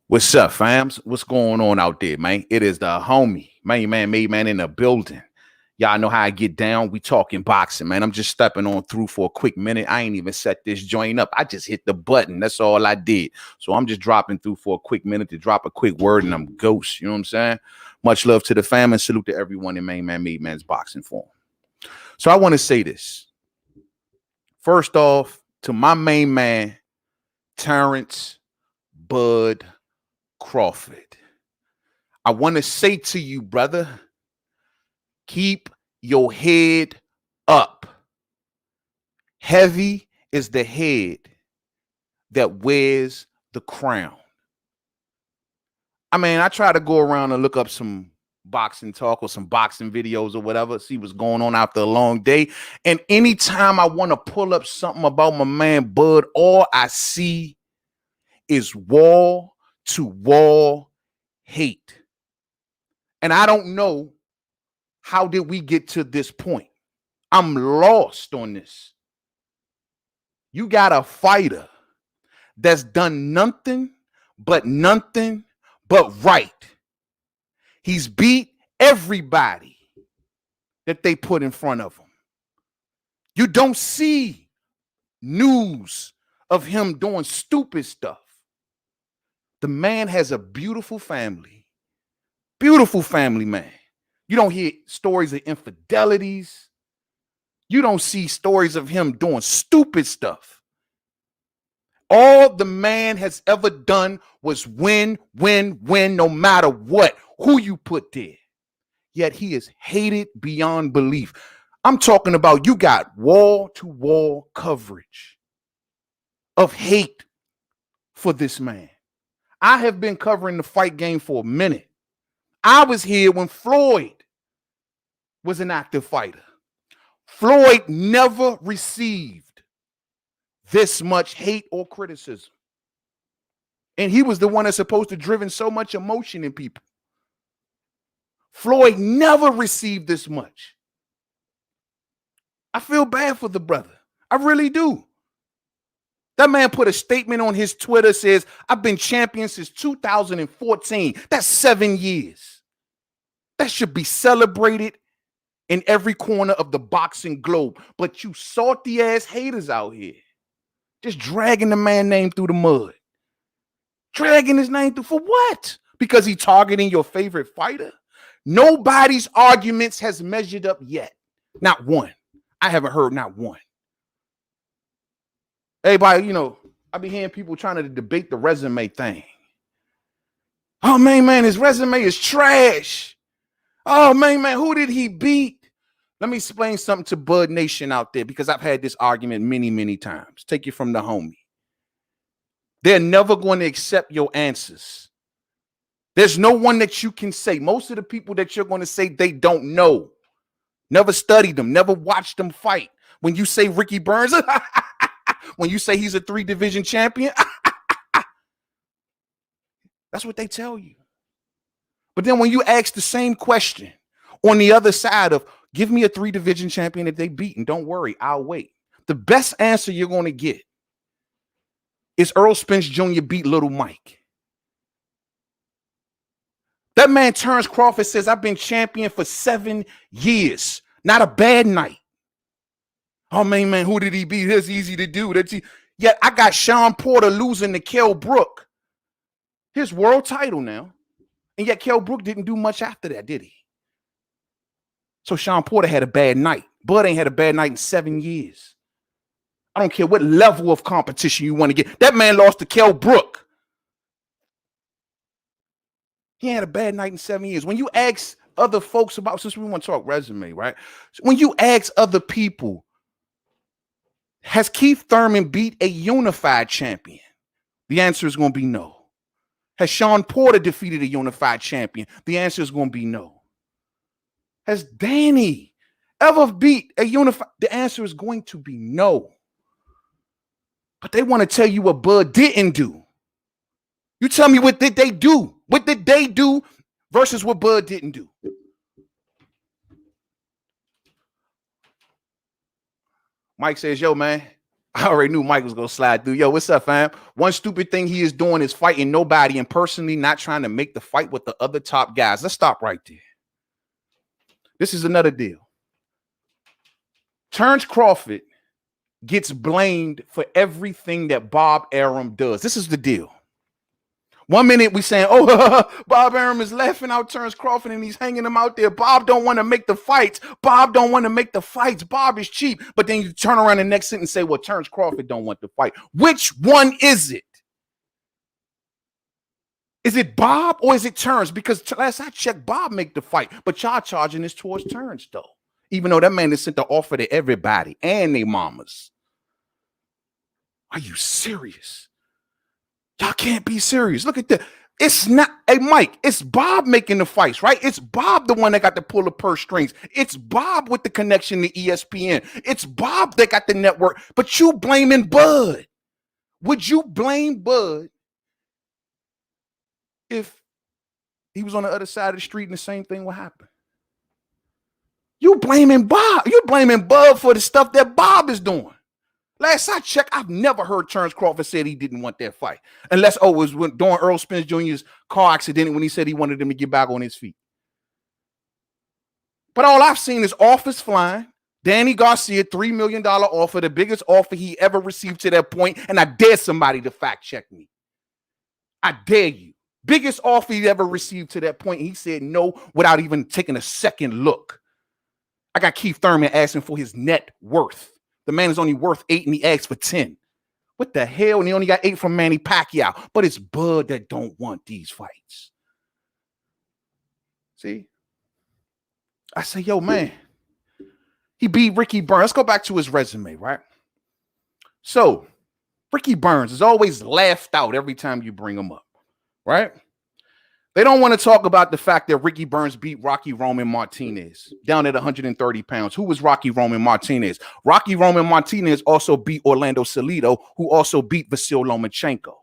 What's up, fams? What's going on out there, man? It is the homie, Mainman Mademan in the building. Y'all know how I get down. We talking boxing, man. I'm just stepping on through for a quick minute. I ain't even set this joint up. I just hit the button. That's all I did. So I'm just dropping through for a quick minute to drop a quick word, and I'm ghost. You know what I'm saying? Much love to the fam and salute to everyone in Mainman Mademan's boxing form. So I want to say this. First off, to my main man, Terence Bud Crawford. I want to say to you, brother, keep your head up. Heavy is the head that wears the crown. I mean, I try to go around and look up some boxing talk or some boxing videos or whatever, see what's going on after a long day. And anytime I want to pull up something about my man Bud, all I see is wall to wall hate. And I don't know, how did we get to this point? I'm lost on this. You got a fighter that's done nothing but right. He's beat everybody that they put in front of him. You don't see news of him doing stupid stuff. The man has a beautiful family. Beautiful family, man. You don't hear stories of infidelities. You don't see stories of him doing stupid stuff. All the man has ever done was win, no matter what, who you put there. Yet he is hated beyond belief. I'm talking about you got wall-to-wall coverage of hate for this man. I have been covering the fight game for a minute. I was here when Floyd was an active fighter. Floyd never received this much hate or criticism. And he was the one that's supposed to driven so much emotion in people. Floyd never received this much. I feel bad for the brother. I really do. That man put a statement on his Twitter, says, I've been champion since 2014. That's 7 years. That should be celebrated in every corner of the boxing globe. But you salty ass haters out here just dragging the man's name through the mud. Dragging his name through for what? Because he targeting your favorite fighter? Nobody's arguments has measured up yet. Not one. I haven't heard not one. Everybody, I be hearing people trying to debate the resume thing. Oh, man, his resume is trash. Oh, man, who did he beat? Let me explain something to Bud Nation out there, because I've had this argument many, many times. Take it from the homie. They're never going to accept your answers. There's no one that you can say. Most of the people that you're going to say, they don't know. Never studied them, never watched them fight. When you say Ricky Burns, when you say he's a 3-division champion, that's what they tell you. But then when you ask the same question on the other side of, give me a 3-division champion that they beat, and don't worry, I'll wait. The best answer you're going to get is Errol Spence Jr. beat Little Mike. That man, Terence Crawford, says, I've been champion for 7 years. Not a bad night. Oh, man, who did he beat? It's easy to do. Yet I got Sean Porter losing to Kell Brook. His world title now. And yet Kell Brook didn't do much after that, did he? So Sean Porter had a bad night. Bud ain't had a bad night in 7 years. I don't care what level of competition you want to get. That man lost to Kell Brook. He had a bad night in 7 years. When you ask other folks about, since we want to talk resume, right? When you ask other people, has Keith Thurman beat a unified champion? The answer is going to be no. Has Sean Porter defeated a unified champion? The answer is going to be no. Has Danny ever beat a unified? The answer is going to be no. But they want to tell you what Bud didn't do. You tell me, what did they do? What did they do versus what Bud didn't do? Mike says, yo, man, I already knew Mike was going to slide through. Yo, what's up, fam? One stupid thing he is doing is fighting nobody and personally not trying to make the fight with the other top guys. Let's stop right there. This is another deal. Terence Crawford gets blamed for everything that Bob Arum does. This is the deal. 1 minute we saying, oh, Bob Arum is laughing out Terence Crawford and he's hanging him out there. Bob don't want to make the fights. Bob don't want to make the fights. Bob is cheap. But then you turn around the next sentence and say, well, Terence Crawford don't want to fight. Which one is it? Is it Bob or is it Terence? Because last I checked, Bob make the fight. But y'all charging this towards Terence, though. Even though that man has sent the offer to everybody and their mamas. Are you serious? Y'all can't be serious. Look at that. It's not, hey, Mike, it's Bob making the fights, right? It's Bob the one that got to pull the purse strings. It's Bob with the connection to ESPN. It's Bob that got the network. But you blaming Bud. Would you blame Bud if he was on the other side of the street and the same thing would happen? You blaming Bob. You blaming Bud for the stuff that Bob is doing. Last I checked, I've never heard Terence Crawford said he didn't want that fight. Unless, it was during Errol Spence Jr.'s car accident when he said he wanted him to get back on his feet. But all I've seen is offers flying. Danny Garcia, $3 million offer, the biggest offer he ever received to that point. And I dare somebody to fact check me. I dare you. Biggest offer he ever received to that point. He said no without even taking a second look. I got Keith Thurman asking for his net worth. The man is only worth 8 and he asked for 10. What the hell? And he only got 8 from Manny Pacquiao. But it's Bud that don't want these fights. See? I say, yo, man. He beat Ricky Burns. Let's go back to his resume, right? So, Ricky Burns is always laughed out every time you bring him up, right? They don't want to talk about the fact that Ricky Burns beat Rocky Roman Martinez down at 130 pounds. Who was Rocky Roman Martinez? Rocky Roman Martinez also beat Orlando Salido, who also beat Vasil Lomachenko.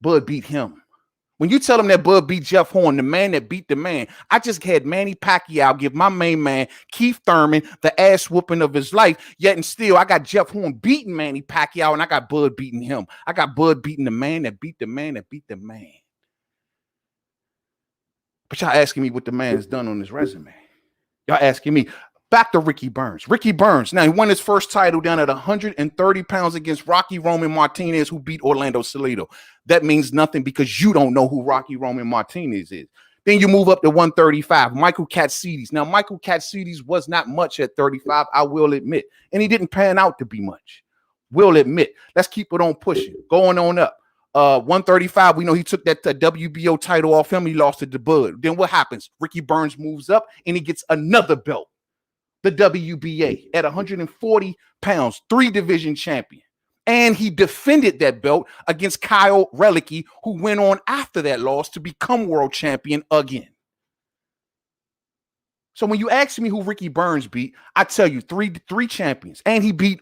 Bud beat him. When you tell him that Bud beat Jeff Horn, the man that beat the man, I just had Manny Pacquiao give my main man, Keith Thurman, the ass whooping of his life. Yet and still, I got Jeff Horn beating Manny Pacquiao, and I got Bud beating him. I got Bud beating the man that beat the man that beat the man. But y'all asking me what the man has done on his resume. Y'all asking me. Back to Ricky Burns. Ricky Burns. Now, he won his first title down at 130 pounds against Rocky Roman Martinez, who beat Orlando Salido. That means nothing because you don't know who Rocky Roman Martinez is. Then you move up to 135. Michael Katsidis. Now, Michael Katsidis was not much at 35, I will admit. And he didn't pan out to be much. Will admit. Let's keep it on pushing. Going on up. 135, we know he took that WBO title off him. He lost to Bud. Then what happens? Ricky Burns moves up and he gets another belt, the WBA, at 140 pounds, 3-division champion. And he defended that belt against Kyle Relicki, who went on after that loss to become world champion again. So when you ask me who Ricky Burns beat, I tell you three champions. And he beat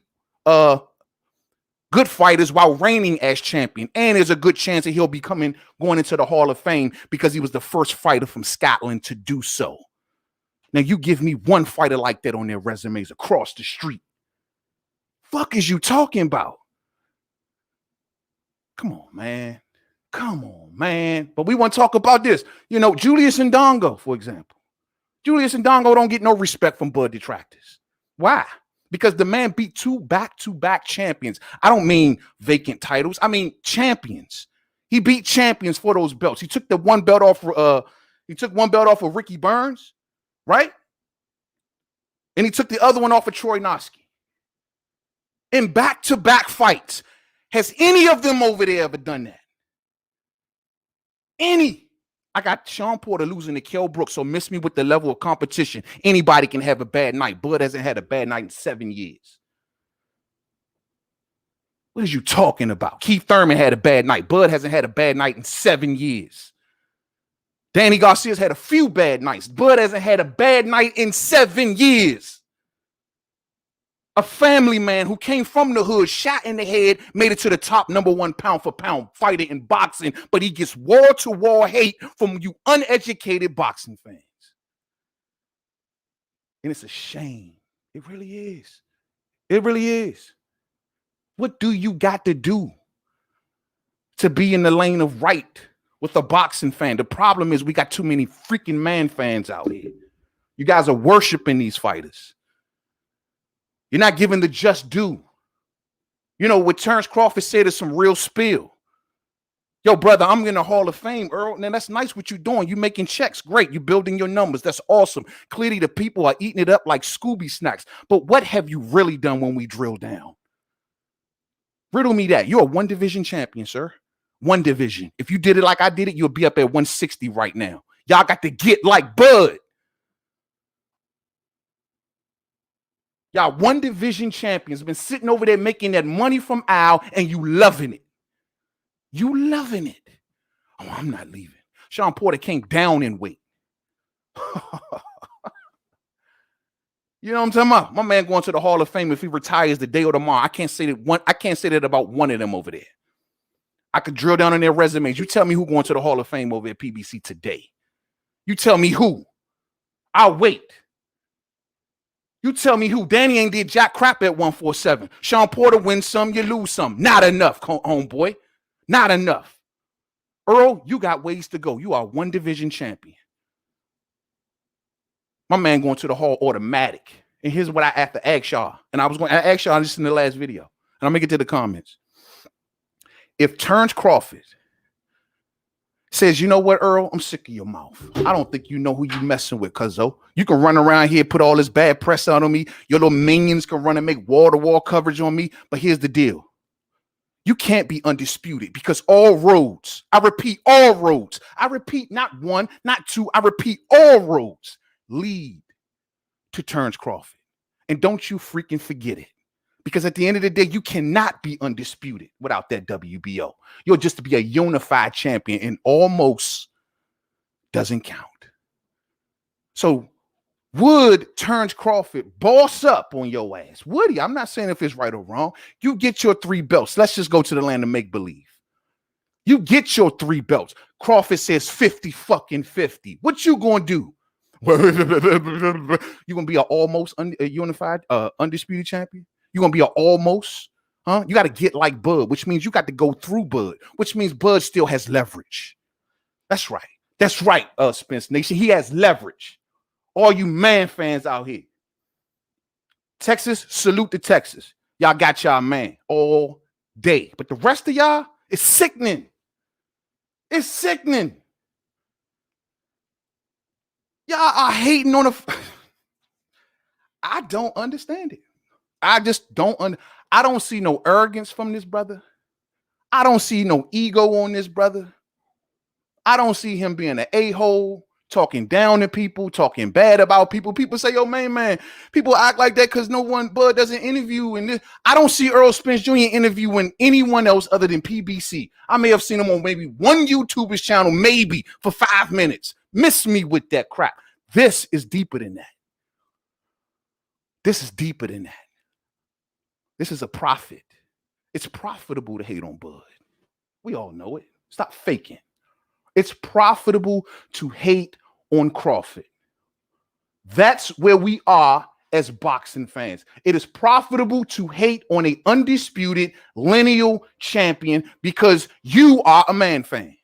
good fighters while reigning as champion. And there's a good chance that he'll be going into the Hall of Fame because he was the first fighter from Scotland to do so. Now, you give me one fighter like that on their resumes across the street. Fuck is you talking about? Come on, man. Come on, man. But we want to talk about this. You know, Julius Ndongo, for example. Julius Ndongo don't get no respect from Bud detractors. Why? Because the man beat 2 back-to-back champions. I don't mean vacant titles. I mean champions. He beat champions for those belts. He took the one belt off. He took one belt off of Ricky Burns, right? And he took the other one off of Troy Noski. In back-to-back fights. Has any of them over there ever done that? Any? I got Sean Porter losing to Kell Brooks, so miss me with the level of competition. Anybody can have a bad night. Bud hasn't had a bad night in 7 years. What are you talking about? Keith Thurman had a bad night. Bud hasn't had a bad night in 7 years. Danny Garcia's had a few bad nights. Bud hasn't had a bad night in 7 years. A family man who came from the hood, shot in the head, made it to the top #1 pound-for-pound fighter in boxing, but he gets wall-to-wall hate from you uneducated boxing fans. And it's a shame. It really is. It really is. What do you got to do to be in the lane of right with a boxing fan? The problem is we got too many freaking man fans out here. You guys are worshiping these fighters. You're not giving the just due. You know, what Terence Crawford said is some real spill. Yo, brother, I'm in the Hall of Fame, Earl. Now, that's nice what you're doing. You're making checks. Great. You're building your numbers. That's awesome. Clearly, the people are eating it up like Scooby snacks. But what have you really done when we drill down? Riddle me that. You're a one division champion, sir. One division. If you did it like I did it, you'll be up at 160 right now. Y'all got to get like Bud. Y'all one division champions been sitting over there making that money from Al, and you loving it. You loving it. Oh, I'm not leaving. Sean Porter came down in weight. You know what I'm talking about? My man going to the Hall of Fame if he retires today or tomorrow. I can't say that about one of them over there. I could drill down on their resumes. You tell me who going to the Hall of Fame over at PBC today. You tell me who. I'll wait. You tell me who. Danny ain't did jack crap at 147. Sean Porter wins some, you lose some. Not enough, homeboy. Not enough. Earl, you got ways to go. You are one division champion. My man going to the Hall automatic. And here's what I have to ask y'all. And I was going to ask y'all this in the last video. And I'm going to get to the comments. If Terence Crawford says, you know what, Earl, I'm sick of your mouth. I don't think you know who you messing with, cuzzo. You can run around here, put all this bad press out on me. Your little minions can run and make wall-to-wall coverage on me. But here's the deal. You can't be undisputed because all roads, I repeat, all roads, I repeat, not one, not two, I repeat, all roads lead to Terence Crawford. And don't you freaking forget it. Because at the end of the day, you cannot be undisputed without that WBO. You'll just be a unified champion, and almost doesn't count. So would Terence Crawford boss up on your ass? Would he? I'm not saying if it's right or wrong. You get your 3 belts. Let's just go to the land of make-believe. You get your 3 belts. Crawford says 50-50. What you gonna do? You gonna be an almost unified, undisputed champion? You gonna be an almost? Huh? You got to get like Bud, which means you got to go through Bud, which means Bud still has leverage. That's right. That's right, Spence Nation. He has leverage. All you man fans out here. Texas, salute to Texas. Y'all got y'all man all day. But the rest of y'all, it's sickening. It's sickening. Y'all are hating on I don't understand it. I just don't. I don't see no arrogance from this brother. I don't see no ego on this brother. I don't see him being an a-hole, talking down to people, talking bad about people. People say, yo, man, people act like that because no one, Bud doesn't interview. And this. I don't see Errol Spence Jr. interviewing anyone else other than PBC. I may have seen him on maybe one YouTuber's channel, maybe for 5 minutes. Miss me with that crap. This is deeper than that. This is deeper than that. This is a profit. It's profitable to hate on Bud. We all know it. Stop faking. It's profitable to hate on Crawford. That's where we are as boxing fans. It is profitable to hate on an undisputed lineal champion because you are a man fan.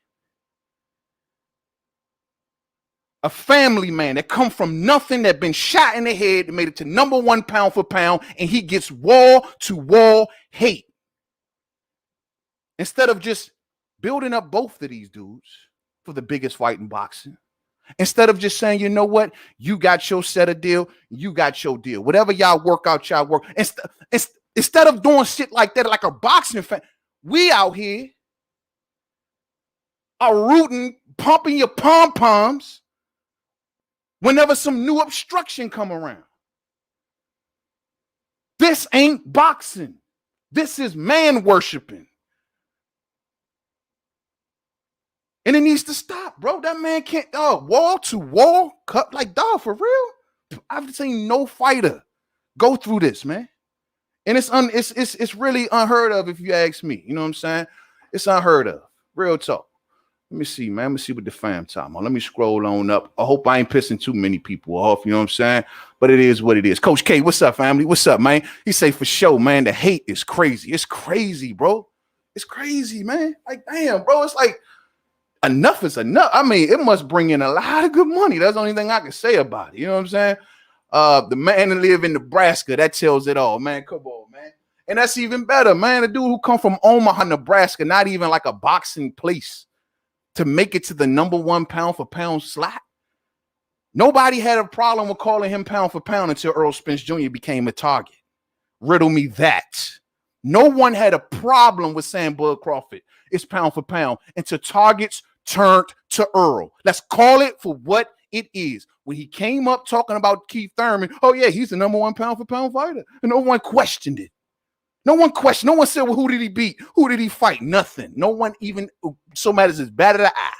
A family man that come from nothing, that been shot in the head, that made it to #1 pound for pound, and he gets wall-to-wall hate. Instead of just building up both of these dudes for the biggest fight in boxing, instead of just saying, you know what, you got your set of deal, you got your deal. Whatever y'all work out, y'all work. Instead of doing shit like that, like a boxing fan, we out here are rooting, pumping your pom-poms whenever some new obstruction come around. This ain't boxing. This is man worshiping. And it needs to stop, bro. That man can't, wall to wall, cut like dog for real. I've seen no fighter go through this, man. And it's really unheard of if you ask me. You know what I'm saying? It's unheard of. Real talk. Let me see, man. Let me see what the fam talking about. Let me scroll on up. I hope I ain't pissing too many people off. You know what I'm saying? But it is what it is. Coach K, what's up, family? What's up, man? He say for sure, man. The hate is crazy. It's crazy, bro. It's crazy, man. Like, damn, bro. It's like enough is enough. I mean, it must bring in a lot of good money. That's the only thing I can say about it. You know what I'm saying? The man that live in Nebraska, that tells it all, man. Come on, man. And that's even better, man. The dude who come from Omaha, Nebraska, not even like a boxing place, to make it to the #1 pound for pound slot. Nobody had a problem with calling him pound for pound until Errol Spence Jr. became a target. Riddle me that. No one had a problem with saying Bud Crawford is pound for pound until targets turned to Errol. Let's call it for what it is. When he came up talking about Keith Thurman, oh yeah, he's the #1 pound for pound fighter. And no one questioned it. No one questioned. No one said, well, who did he beat? Who did he fight? Nothing. No one even so matters as bad as the eye.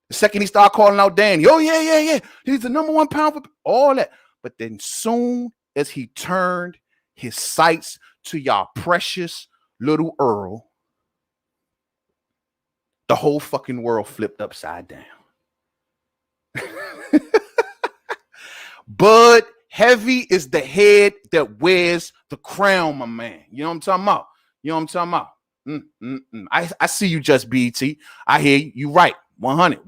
The second he started calling out Danny, oh, yeah. He's the #1 pound for all that. But then soon as he turned his sights to y'all precious little Errol, the whole fucking world flipped upside down. Bud Heavy is the head that wears the crown, my man. You know what I'm talking about? You know what I'm talking about? I see you, Just BT. I hear you. You right. 100.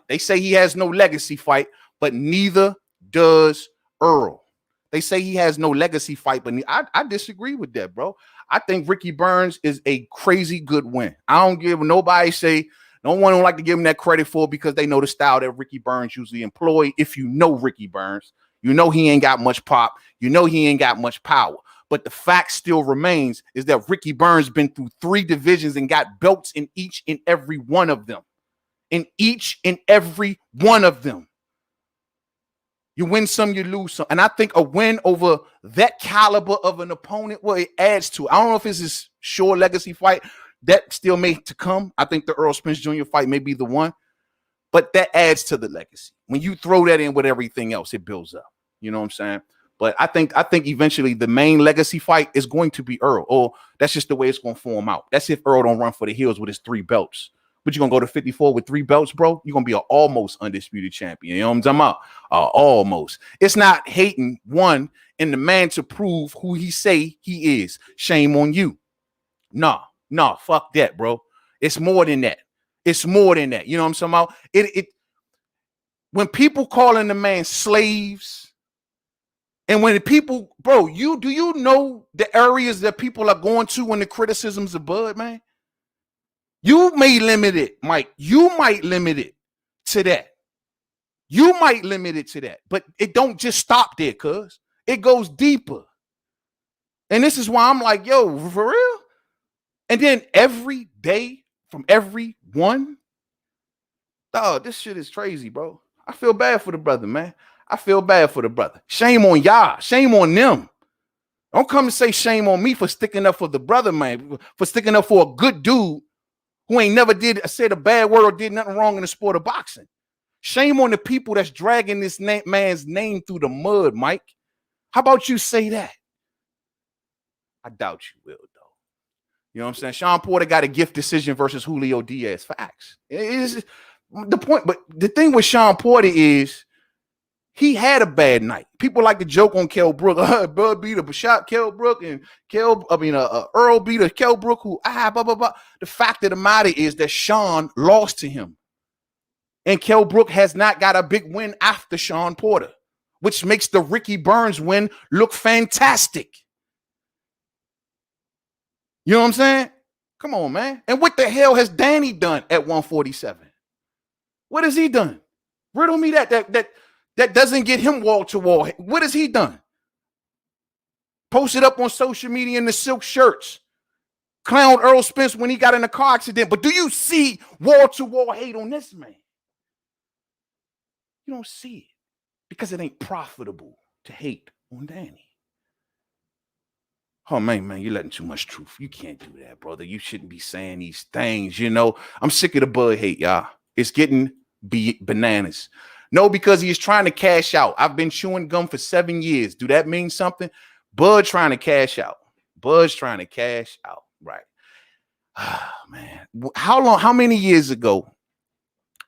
They say he has no legacy fight, but neither does Errol. They say he has no legacy fight, but I disagree with that, bro. I think Ricky Burns is a crazy good win. I don't give nobody say, no one don't like to give him that credit for it because they know the style that Ricky Burns usually employ. If you know Ricky Burns, you know he ain't got much pop. You know he ain't got much power. But the fact still remains is that Ricky Burns been through 3 divisions and got belts in each and every one of them. In each and every one of them. You win some, you lose some. And I think a win over that caliber of an opponent, well, it adds to it. I don't know if it's his sure legacy fight. That still may to come. I think the Errol Spence Jr. fight may be the one. But that adds to the legacy. When you throw that in with everything else, it builds up. You know what I'm saying? But I think eventually the main legacy fight is going to be Errol. Or that's just the way it's going to form out. That's if Errol don't run for the hills with his 3 belts. But you're going to go to 54 with 3 belts, bro? You're going to be an almost undisputed champion. You know what I'm talking about? Almost. It's not hating one and the man to prove who he say he is. Shame on you. No, fuck that, bro. It's more than that. It's more than that. You know what I'm talking about? When people calling the man slaves, and when the people, bro, do you know the areas that people are going to when the criticisms of Bud, man? You may limit it, Mike. You might limit it to that. You might limit it to that. But it don't just stop there, cuz. It goes deeper. And this is why I'm like, yo, for real? And then every day from everyone, this shit is crazy, bro. I feel bad for the brother, man. I feel bad for the brother. Shame on y'all. Shame on them. Don't come and say shame on me for sticking up for the brother, man. For sticking up for a good dude who ain't never said a bad word or did nothing wrong in the sport of boxing. Shame on the people that's dragging this man's name through the mud, Mike. How about you say that? I doubt you will, though. You know what I'm saying? Sean Porter got a gift decision versus Julio Diaz. Facts. It is the point. But the thing with Sean Porter is he had a bad night. People like to joke on Kell Brook. Bud beat a shot Kell Brook and Earl beat a Kell Brook who blah, blah, blah. The fact of the matter is that Sean lost to him. And Kell Brook has not got a big win after Sean Porter, which makes the Ricky Burns win look fantastic. You know what I'm saying? Come on, man. And what the hell has Danny done at 147? What has he done? Riddle me that doesn't get him wall to wall. What has he done? Posted up on social media in the silk shirts. Clowned Errol Spence when he got in a car accident. But do you see wall to wall hate on this man? You don't see it because it ain't profitable to hate on Danny. Oh, man, you're letting too much truth. You can't do that, brother. You shouldn't be saying these things, you know. I'm sick of the Bud hate, y'all. It's getting bananas. No, because he is trying to cash out. I've been chewing gum for 7 years. Do that mean something? Bud trying to cash out. Bud's trying to cash out, right? Man, how many years ago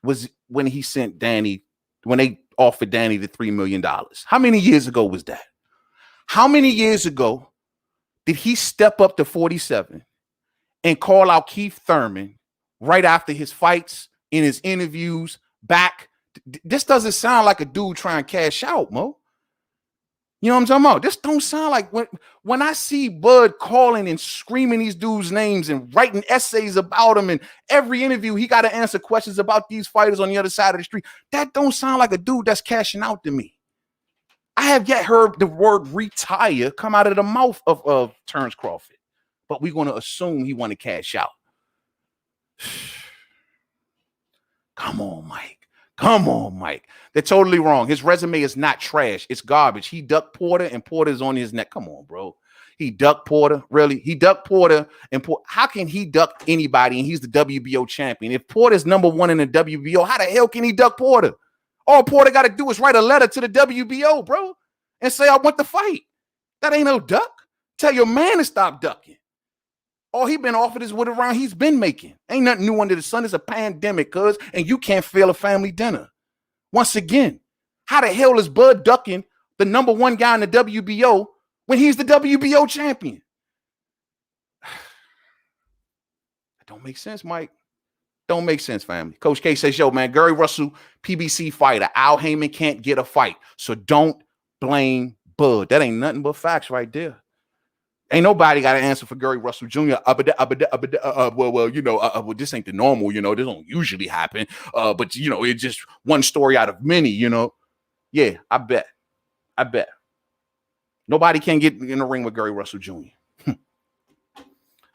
was when he sent Danny, when they offered Danny the $3 million? How many years ago was that? How many years ago did he step up to 47 and call out Keith Thurman right after his fights, in his interviews back? This doesn't sound like a dude trying to cash out, Mo. You know what I'm talking about? This don't sound like when I see Bud calling and screaming these dudes' names and writing essays about them, and every interview he got to answer questions about these fighters on the other side of the street. That don't sound like a dude that's cashing out to me. I have yet heard the word retire come out of the mouth of Terence Crawford, but we're going to assume he want to cash out. Come on, Mike. Come on, Mike. They're totally wrong. His resume is not trash. It's garbage. He ducked Porter, and Porter's on his neck. Come on, bro. He ducked Porter. Really? He ducked Porter. And how can he duck anybody, and he's the WBO champion? If Porter's #1 in the WBO, how the hell can he duck Porter? All Porter got to do is write a letter to the WBO, bro, and say, I want the fight. That ain't no duck. Tell your man to stop ducking. All he been offered is what around he's been making. Ain't nothing new under the sun. It's a pandemic, cuz, and you can't fail a family dinner. Once again, how the hell is Bud ducking the #1 guy in the WBO when he's the WBO champion? That don't make sense, Mike. Don't make sense, family. Coach K says, yo, man, Gary Russell, PBC fighter. Al Heyman can't get a fight, so don't blame Bud. That ain't nothing but facts right there. Ain't nobody got an answer for Gary Russell Jr. Well, you know, well, this ain't the normal, you know, this don't usually happen. But, you know, it's just one story out of many, you know. Yeah, I bet. Nobody can get in the ring with Gary Russell Jr.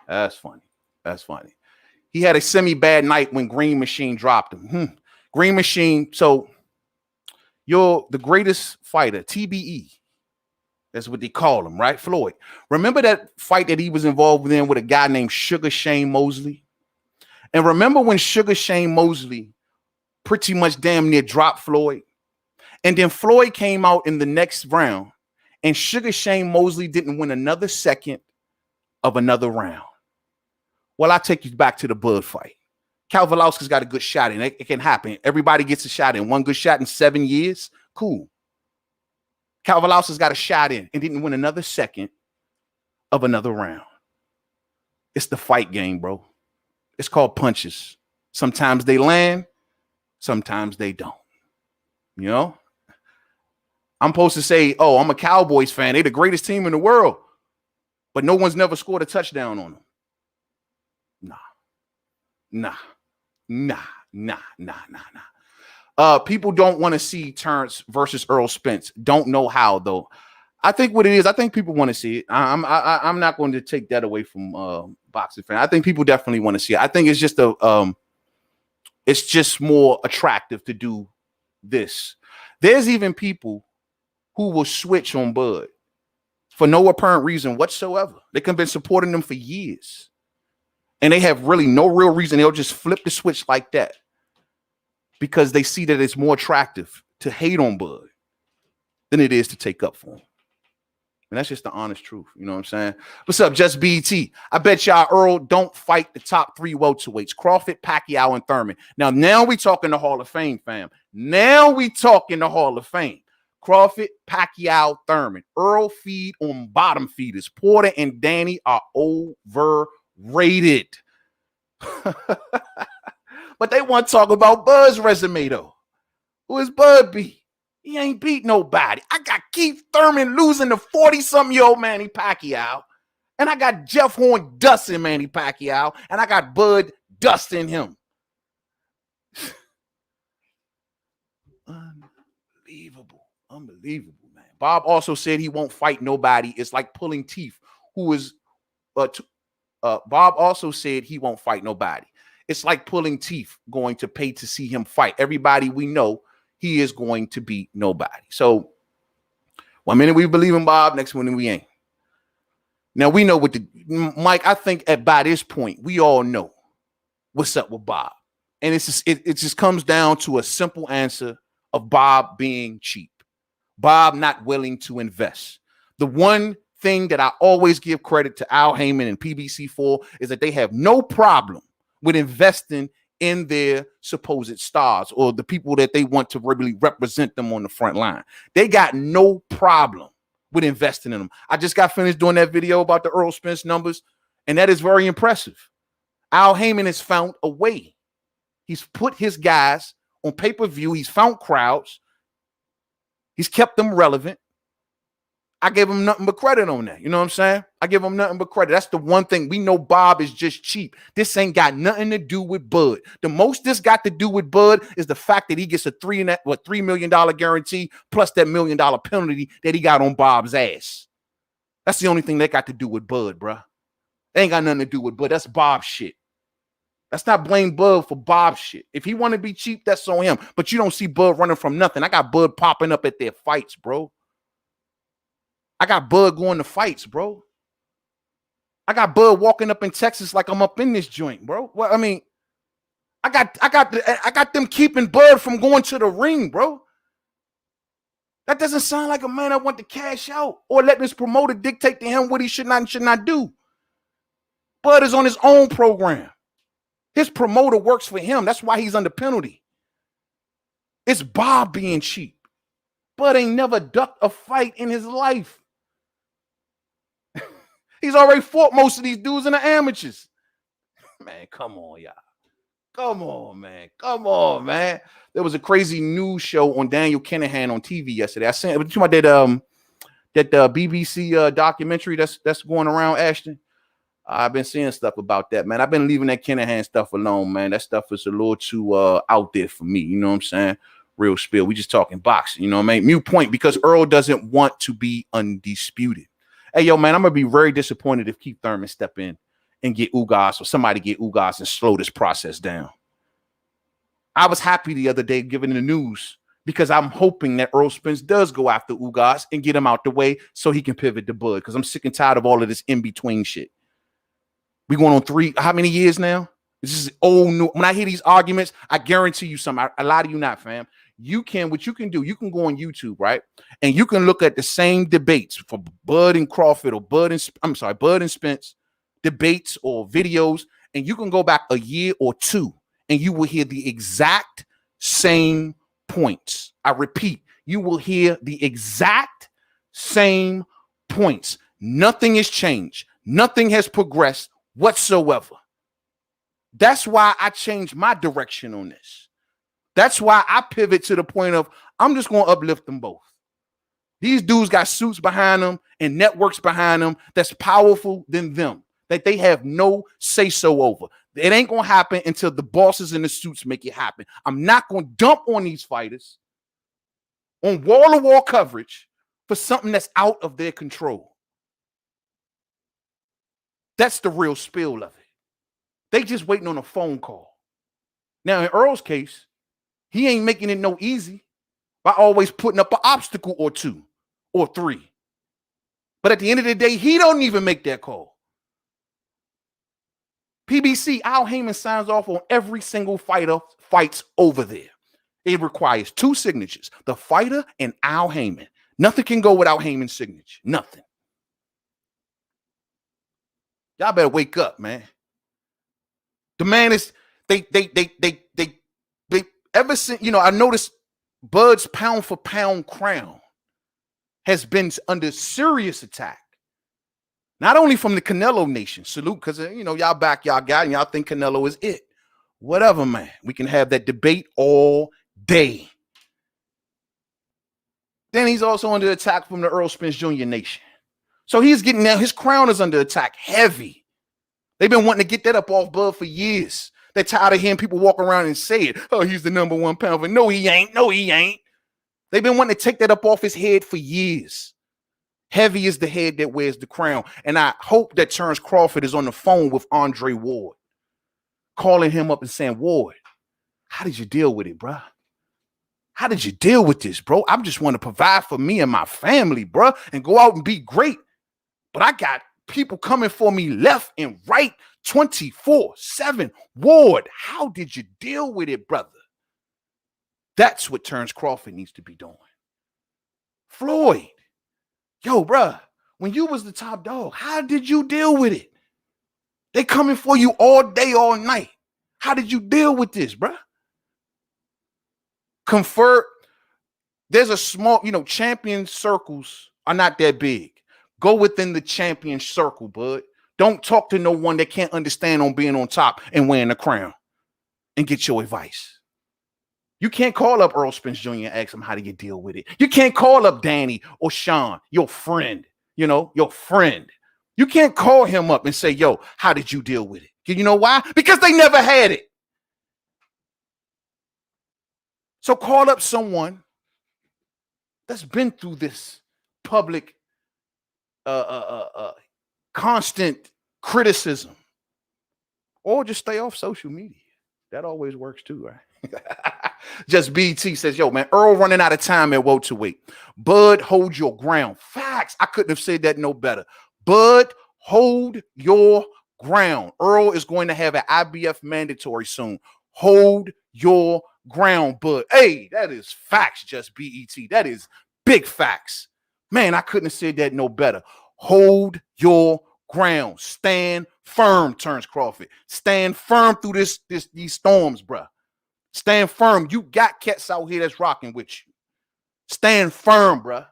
That's funny. He had a semi-bad night when Green Machine dropped him. Green Machine, so you're the greatest fighter, TBE. That's what they call him, right? Floyd. Remember that fight that he was involved in with a guy named Sugar Shane Mosley? And remember when Sugar Shane Mosley pretty much damn near dropped Floyd? And then Floyd came out in the next round, and Sugar Shane Mosley didn't win another second of another round. Well, I take you back to the Bud fight. Kalvalowski's got a good shot in. It can happen. Everybody gets a shot in. One good shot in 7 years. Cool. Kalvalowski's got a shot in and didn't win another second of another round. It's the fight game, bro. It's called punches. Sometimes they land, sometimes they don't. You know? I'm supposed to say, oh, I'm a Cowboys fan. They're the greatest team in the world. But no one's never scored a touchdown on them. Nah. People don't want to see Terence versus Errol Spence. Don't know how, though. I think what it is, I think people want to see it. I'm not going to take that away from boxing fans. I think people definitely want to see it. I think it's just it's just more attractive to do this. There's even people who will switch on Bud for no apparent reason whatsoever. They can have been supporting them for years, and they have really no real reason. They'll just flip the switch like that because they see that it's more attractive to hate on Bud than it is to take up for him. And that's just the honest truth. You know what I'm saying? What's up, Just BT? I bet y'all Earl don't fight the top 3 welterweights, Crawford, Pacquiao, and Thurman. Now we talking the Hall of Fame, fam. Now we talking the Hall of Fame. Crawford, Pacquiao, Thurman. Earl feed on bottom feeders. Porter and Danny are overrated. But they want to talk about Bud's resume, though. Who is Bud beat? He ain't beat nobody. I got Keith Thurman losing to 40-something-year-old Manny Pacquiao. And I got Jeff Horn dusting Manny Pacquiao. And I got Bud dusting him. Unbelievable, man. Bob also said he won't fight nobody. It's like pulling teeth. Bob also said he won't fight nobody. It's like pulling teeth going to pay to see him fight. Everybody we know, he is going to beat nobody. So 1 minute we believe in Bob, next minute we ain't. Now we know what Mike, I think by this point, we all know what's up with Bob. And it just comes down to a simple answer of Bob being cheap. Bob not willing to invest. The one thing that I always give credit to Al Heyman and PBC for is that they have no problem with investing in their supposed stars or the people that they want to really represent them on the front line. They got no problem with investing in them. I just got finished doing that video about the Errol Spence numbers, and that is very impressive. Al Heyman has found a way. He's put his guys on pay-per-view. He's found crowds. He's kept them relevant. I gave him nothing but credit on that. You know what I'm saying? I give him nothing but credit. That's the one thing. We know Bob is just cheap. This ain't got nothing to do with Bud. The most this got to do with Bud is the fact that he gets a $3 million guarantee plus that $1 million penalty that he got on Bob's ass. That's the only thing that got to do with Bud, bruh. It ain't got nothing to do with Bud. That's Bob's shit. Let's not blame Bud for Bob's shit. If he want to be cheap, that's on him. But you don't see Bud running from nothing. I got Bud popping up at their fights, bro. I got Bud going to fights, bro. I got Bud walking up in Texas like I'm up in this joint, bro. Well, I mean, I got them keeping Bud from going to the ring, bro. That doesn't sound like a man I want to cash out or let this promoter dictate to him what he should not and should not do. Bud is on his own program. His promoter works for him. That's why he's under penalty. It's Bob being cheap. Bud ain't never ducked a fight in his life. He's already fought most of these dudes in the amateurs. Man, come on, y'all. Come on, man. Come on, man. There was a crazy news show on Daniel Kinahan on TV yesterday. I sent it to my that BBC documentary that's going around, Ashton. I've been seeing stuff about that, man. I've been leaving that Kinahan stuff alone, man. That stuff is a little too out there for me. You know what I'm saying? Real spill. We just talking boxing. You know what I mean? Mute point, because Errol doesn't want to be undisputed. Hey, yo, man, I'm going to be very disappointed if Keith Thurman step in and get Ugas or somebody get Ugas and slow this process down. I was happy the other day giving the news because I'm hoping that Errol Spence does go after Ugas and get him out the way so he can pivot to Bud, because I'm sick and tired of all of this in-between shit. We going on how many years now? This is old new. When I hear these arguments, I guarantee you something. A lot of you not, fam. What you can do, you can go on YouTube, right? And you can look at the same debates for Bud and Crawford or Bud and Spence debates or videos, and you can go back a year or two and you will hear the exact same points. I repeat, you will hear the exact same points. Nothing has changed. Nothing has progressed whatsoever. That's why I changed my direction on this. That's why I pivot to the point of I'm just going to uplift them both. These dudes got suits behind them and networks behind them that's powerful than them, that they have no say-so over. It ain't going to happen until the bosses in the suits make it happen. I'm not going to dump on these fighters on wall-to-wall coverage for something that's out of their control. That's the real spill of it. They just waiting on a phone call. Now, in Earl's case, he ain't making it no easy by always putting up an obstacle or two or three. But at the end of the day, he don't even make that call. PBC, Al Heyman signs off on every single fights over there. It requires two signatures, the fighter and Al Heyman. Nothing can go without Heyman's signature. Nothing. Y'all better wake up, man. The man is, they ever since, I noticed Bud's pound for pound crown has been under serious attack. Not only from the Canelo Nation, salute, because, y'all back y'all guy and y'all think Canelo is it. Whatever, man. We can have that debate all day. Then he's also under attack from the Errol Spence Jr. Nation. So he's getting now, his crown is under attack heavy. They've been wanting to get that up off Bud for years. They're tired of hearing people walk around and say it. Oh, he's the number one pound. But no, he ain't. No, he ain't. They've been wanting to take that up off his head for years. Heavy is the head that wears the crown. And I hope that Terence Crawford is on the phone with Andre Ward, calling him up and saying, Ward, how did you deal with it, bro? How did you deal with this, bro? I just want to provide for me and my family, bro, and go out and be great. But I got people coming for me left and right 24/7. Ward, how did you deal with it, brother? That's what Terence Crawford needs to be doing. Floyd, yo, bro, When you was the top dog, how did you deal with it? They coming for you all day, all night. How did you deal with this, bruh? Convert. There's a small, champion circles are not that big. Go within the champion circle, bud. Don't talk to no one that can't understand on being on top and wearing the crown and get your advice. You can't call up Errol Spence Jr. and ask him how do you deal with it. You can't call up Danny or Sean, your friend, your friend. You can't call him up and say, yo, how did you deal with it? You know why? Because they never had it. So call up someone that's been through this public constant criticism, or just stay off social media. That always works too, right? Just BT says, yo, man, Earl running out of time at welterweight. Bud, hold your ground. Facts. I couldn't have said that no better. Bud, hold your ground. Earl is going to have an IBF mandatory soon. Hold your ground, Bud. Hey, that is facts, just BET. That is big facts. Man, I couldn't have said that no better. Hold your ground. Stand firm, Terence Crawford. Stand firm through these storms, bruh. Stand firm. You got cats out here that's rocking with you. Stand firm, bruh.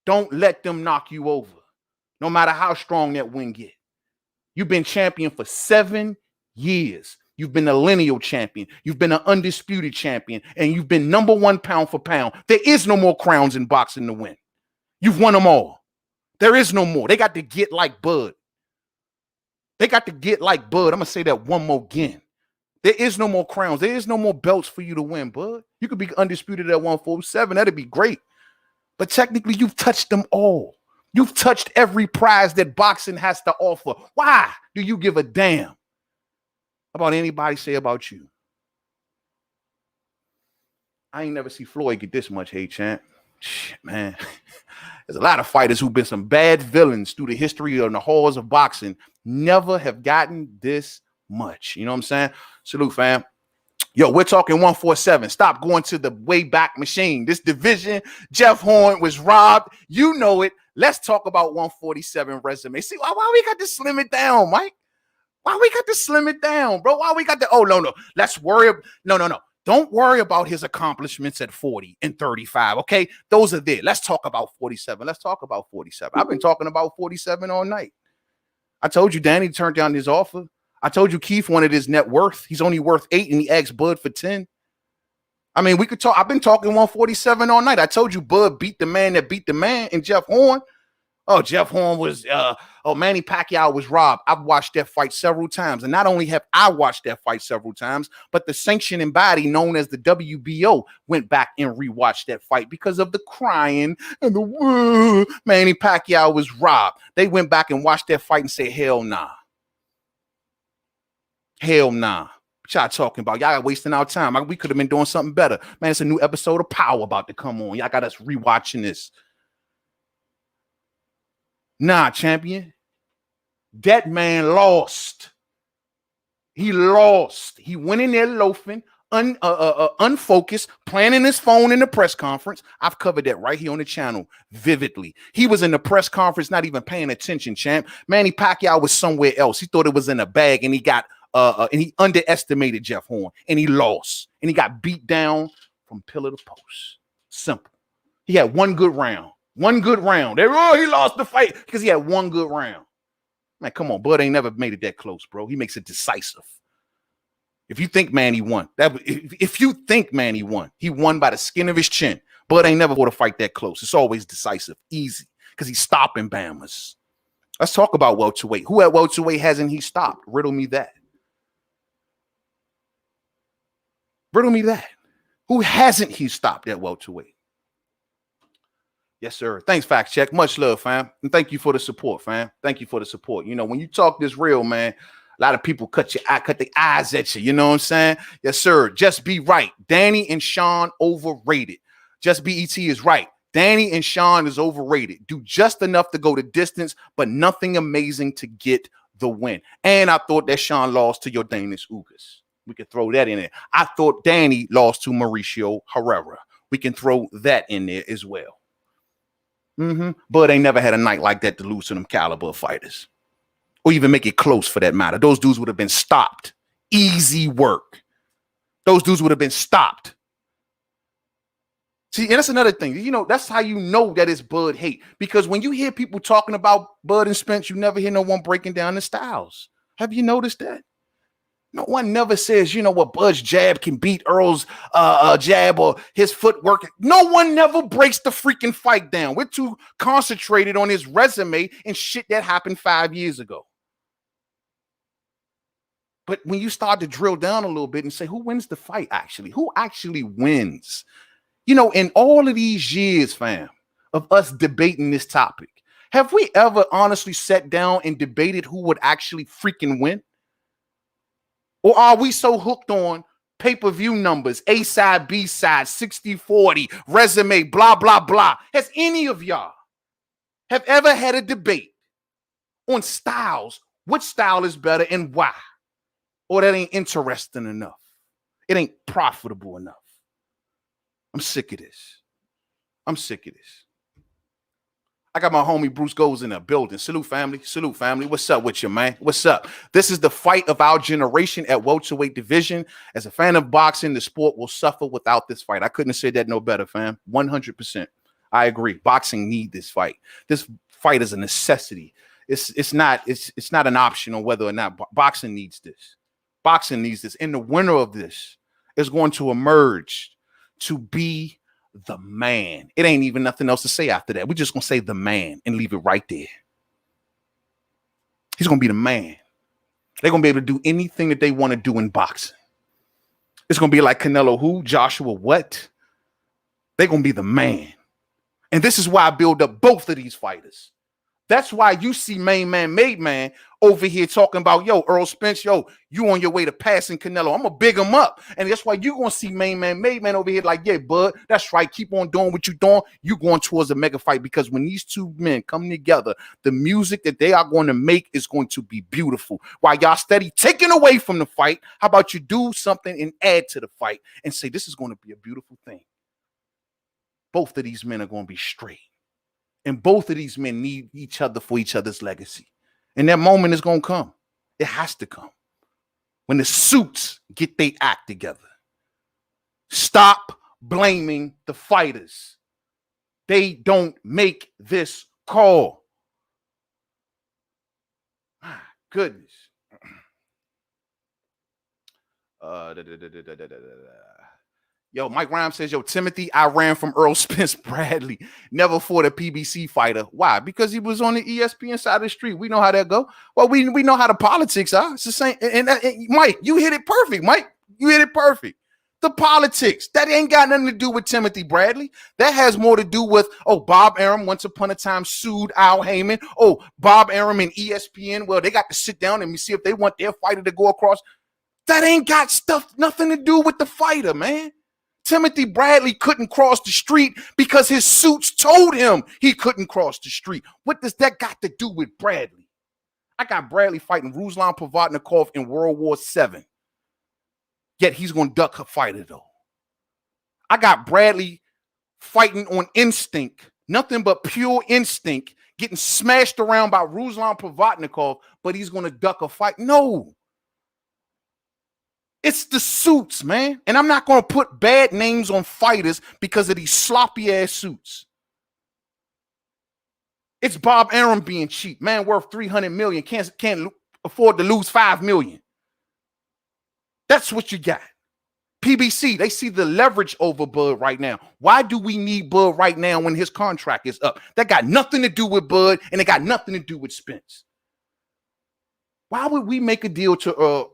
Don't let them knock you over, no matter how strong that win get. You've been champion for 7 years. You've been a lineal champion. You've been an undisputed champion. And you've been #1 pound for pound. There is no more crowns in boxing to win. You've won them all. There is no more. They got to get like Bud. They got to get like Bud. I'm going to say that one more again. There is no more crowns. There is no more belts for you to win, Bud. You could be undisputed at 147. That'd be great. But technically, you've touched them all. You've touched every prize that boxing has to offer. Why do you give a damn about anybody say about you? I ain't never see Floyd get this much hate, champ. Shit, man. There's a lot of fighters who've been some bad villains through the history of the halls of boxing. Never have gotten this much. You know what I'm saying? Salute, fam. Yo, we're talking 147. Stop going to the way back machine. This division, Jeff Horn was robbed. You know it. Let's talk about 147 resume. See, why we got to slim it down, Mike? Why we got to slim it down, bro? Why we got to, no. Let's worry. No. Don't worry about his accomplishments at 40 and 35, okay? Those are there. Let's talk about 47. Let's talk about 47. I've been talking about 47 all night. I told you Danny turned down his offer. I told you Keith wanted his net worth. He's only worth 8 and he asked Bud for 10. I mean, we could talk. I've been talking 147 all night. I told you Bud beat the man that beat the man and Jeff Horn. Oh, Jeff Horn was, Manny Pacquiao was robbed. I've watched that fight several times. And not only have I watched that fight several times, but the sanctioning body known as the WBO went back and rewatched that fight because of the crying and the Manny Pacquiao was robbed. They went back and watched that fight and said, hell nah. Hell nah. What y'all talking about? Y'all wasting our time. We could have been doing something better. Man, it's a new episode of Power about to come on. Y'all got us rewatching this. Nah, champion. That man lost. He lost. He went in there loafing, unfocused, planning his phone in the press conference. I've covered that right here on the channel vividly. He was in the press conference, not even paying attention, champ. Manny Pacquiao was somewhere else. He thought it was in a bag, and he got and he underestimated Jeff Horn, and he lost, and he got beat down from pillar to post. Simple. He had one good round. One good round. He lost the fight because he had one good round. Man, come on. Bud ain't never made it that close, bro. He makes it decisive. If you think Manny won, if you think Manny won, he won by the skin of his chin. Bud ain't never going to fight that close. It's always decisive, easy, because he's stopping Bammers. Let's talk about welterweight. Who at welterweight hasn't he stopped? Riddle me that. Riddle me that. Who hasn't he stopped at welterweight? Yes, sir. Thanks, Fact Check. Much love, fam. And thank you for the support, fam. Thank you for the support. You know, when you talk this real, man, a lot of people cut the eyes at you. You know what I'm saying? Yes, sir. Just be right. Danny and Sean overrated. Just BET is right. Danny and Sean is overrated. Do just enough to go the distance, but nothing amazing to get the win. And I thought that Sean lost to your Danish Ugas. We could throw that in there. I thought Danny lost to Mauricio Herrera. We can throw that in there as well. Bud ain't never had a night like that to lose to them caliber fighters. Or even make it close for that matter. Those dudes would have been stopped. Easy work. Those dudes would have been stopped. See, and that's another thing. You know, that's how you know that it's Bud hate. Because when you hear people talking about Bud and Spence, you never hear no one breaking down the styles. Have you noticed that? No one never says, you know what, Bud's jab can beat Errol's jab or his footwork. No one never breaks the freaking fight down. We're too concentrated on his resume and shit that happened 5 years ago. But when you start to drill down a little bit and say, who wins the fight actually? Who actually wins? You know, in all of these years, fam, of us debating this topic, have we ever honestly sat down and debated who would actually freaking win? Or are we so hooked on pay-per-view numbers, A side, B side, 60-40, resume, blah, blah, blah? Has any of y'all have ever had a debate on styles? Which style is better and why? Or that ain't interesting enough? It ain't profitable enough. I'm sick of this. I'm sick of this. I got my homie Bruce Goes in the building. Salute, family. Salute, family. What's up with you, man? What's up? This is the fight of our generation at welterweight division. As a fan of boxing, the sport will suffer without this fight. I couldn't have said that no better, fam. 100%. I agree. Boxing need this fight. This fight is a necessity. It's not an option on whether or not boxing needs this. Boxing needs this. And the winner of this is going to emerge to be the man. It ain't even nothing else to say after that. We're just going to say the man and leave it right there. He's going to be the man. They're going to be able to do anything that they want to do in boxing. It's going to be like Canelo who? Joshua what? They're going to be the man. And this is why I build up both of these fighters. That's why you see Mainman Mademan over here talking about, yo, Errol Spence, yo, you on your way to passing Canelo. I'm going to big him up. And that's why you're going to see Mainman Mademan over here like, yeah, bud, that's right. Keep on doing what you're doing. You're going towards a mega fight because when these two men come together, the music that they are going to make is going to be beautiful. While y'all steady taking away from the fight, how about you do something and add to the fight and say, this is going to be a beautiful thing. Both of these men are going to be straight. And both of these men need each other for each other's legacy. And that moment is going to come. It has to come. When the suits get their act together. Stop blaming the fighters. They don't make this call. My goodness. Yo, Mike Rhymes says, yo, Timothy, I ran from Errol Spence Bradley. Never fought a PBC fighter. Why? Because he was on the ESPN side of the street. We know how that go. Well, we know how the politics are. It's the same. And Mike, you hit it perfect. Mike, you hit it perfect. The politics. That ain't got nothing to do with Timothy Bradley. That has more to do with, oh, Bob Arum once upon a time sued Al Heyman. Oh, Bob Arum and ESPN. Well, they got to sit down and see if they want their fighter to go across. That ain't got nothing to do with the fighter, man. Timothy Bradley couldn't cross the street because his suits told him he couldn't cross the street. What does that got to do with Bradley? I got Bradley fighting Ruslan Pavatnikov in World War VII. Yet he's going to duck a fighter, though. I got Bradley fighting on instinct, nothing but pure instinct, getting smashed around by Ruslan Pavatnikov, but he's going to duck a fight. No. It's the suits, man. And I'm not going to put bad names on fighters because of these sloppy ass suits. It's Bob Arum being cheap. Man worth $300 million. Can't afford to lose $5 million. That's what you got. PBC, they see the leverage over Bud right now. Why do we need Bud right now when his contract is up? That got nothing to do with Bud, and it got nothing to do with Spence. Why would we make a deal to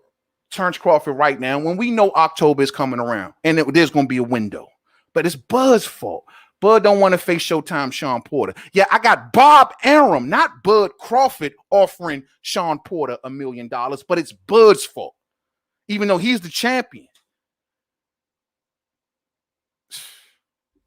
Terence Crawford right now when we know October is coming around and there's going to be a window? But it's Bud's fault. Bud don't want to face Showtime Sean Porter. Yeah, I got Bob Arum, not Bud Crawford, offering Sean Porter $1 million, but it's Bud's fault, even though he's the champion.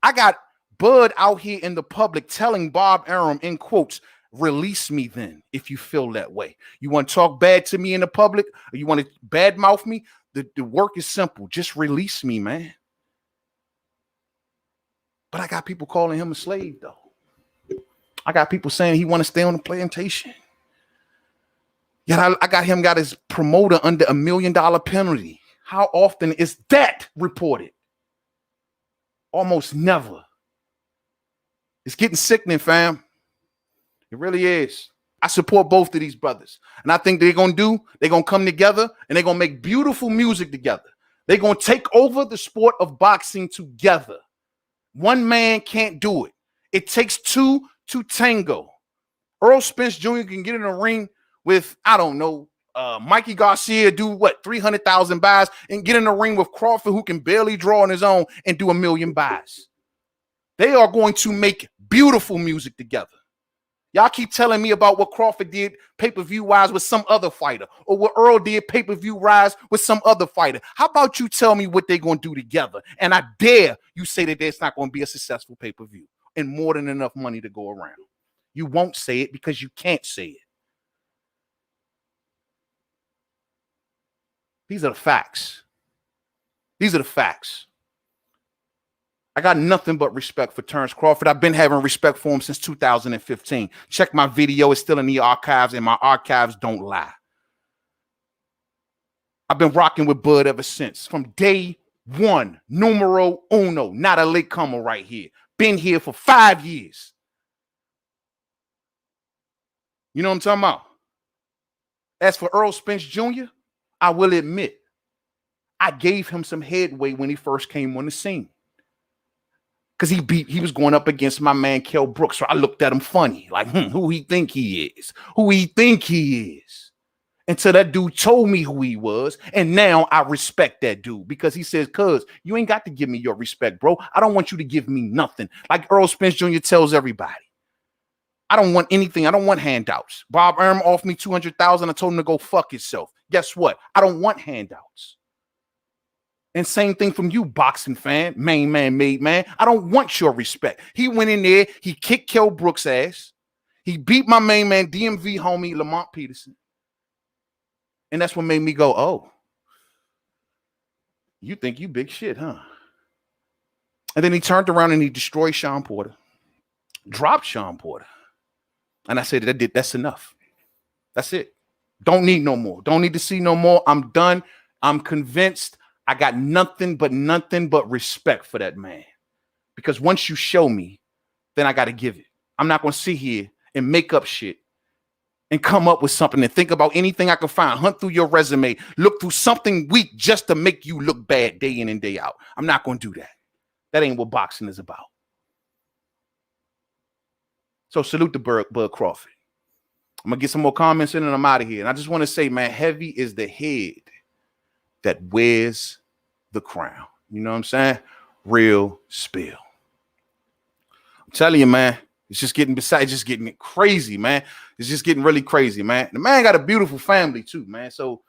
I got Bud out here in the public telling Bob Arum, in quotes, release me then if you feel that way. You want to talk bad to me in the public, or you want to badmouth me? The work is simple. Just release me, man. But I got people calling him a slave, though. I got people saying he want to stay on the plantation. Yet I got his promoter under $1 million penalty. How often is that reported? Almost never. It's getting sickening, fam. It really is. I support both of these brothers. And I think they're going to come together and they're going to make beautiful music together. They're going to take over the sport of boxing together. One man can't do it. It takes two to tango. Errol Spence Jr. can get in a ring with, I don't know, Mikey Garcia, do what, 300,000 buys, and get in the ring with Crawford, who can barely draw on his own, and do 1 million buys. They are going to make beautiful music together. Y'all keep telling me about what Crawford did pay-per-view wise with some other fighter, or what Earl did pay-per-view wise with some other fighter. How about you tell me what they're going to do together? And I dare you say that there's not going to be a successful pay-per-view and more than enough money to go around. You won't say it because you can't say it. These are the facts. These are the facts. I got nothing but respect for Terence Crawford. I've been having respect for him since 2015. Check my video. It's still in the archives, and my archives don't lie. I've been rocking with Bud ever since. From day one, numero uno, not a latecomer right here. Been here for 5 years. You know what I'm talking about? As for Errol Spence Jr., I will admit, I gave him some headway when he first came on the scene. Because he was going up against my man, Kell Brooks. So I looked at him funny, like, who he think he is? Who he think he is? Until that dude told me who he was. And now I respect that dude because he says, cuz, you ain't got to give me your respect, bro. I don't want you to give me nothing. Like Errol Spence Jr. tells everybody. I don't want anything. I don't want handouts. Bob Arum offered me $200,000. I told him to go fuck himself. Guess what? I don't want handouts. And same thing from you, boxing fan, Mainman Mademan. I don't want your respect. He went in there. He kicked Kell Brooks' ass. He beat my main man, DMV homie, Lamont Peterson. And that's what made me go, oh, you think you big shit, huh? And then he turned around and he destroyed Sean Porter, dropped Sean Porter. And I said, that's enough. That's it. Don't need no more. Don't need to see no more. I'm done. I'm convinced. I got nothing but respect for that man. Because once you show me, then I got to give it. I'm not going to sit here and make up shit and come up with something and think about anything I can find. Hunt through your resume. Look through something weak just to make you look bad day in and day out. I'm not going to do that. That ain't what boxing is about. So salute to Bud Crawford. I'm going to get some more comments in and I'm out of here. And I just want to say, man, heavy is the head that wears the crown. You know what I'm saying? Real spill. I'm telling you, man, it's just getting crazy, man. It's just getting really crazy, man. The man got a beautiful family too, man. So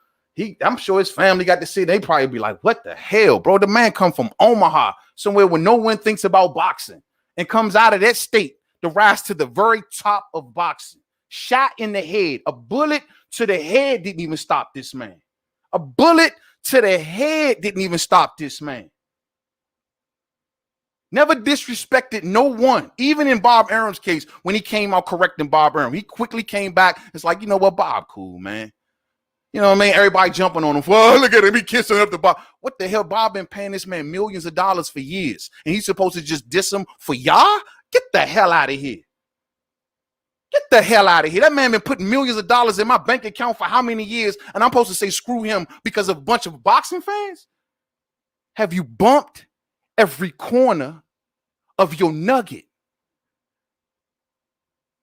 I'm sure his family got to see. They probably be like, what the hell, bro? The man come from Omaha, somewhere where no one thinks about boxing, and comes out of that state to rise to the very top of boxing. Shot in the head. A bullet to the head didn't even stop this man. A bullet to the head didn't even stop this man. Never disrespected no one. Even in Bob Arum's case, when he came out correcting Bob Arum, he quickly came back. It's like, you know what, Bob, cool, man. You know what I mean? Everybody jumping on him. Well, look at him. He kissing up the Bob. What the hell? Bob been paying this man millions of dollars for years. And he's supposed to just diss him for y'all? Get the hell out of here. Get the hell out of here. That man been putting millions of dollars in my bank account for how many years? And I'm supposed to say screw him because of a bunch of boxing fans? Have you bumped every corner of your nugget?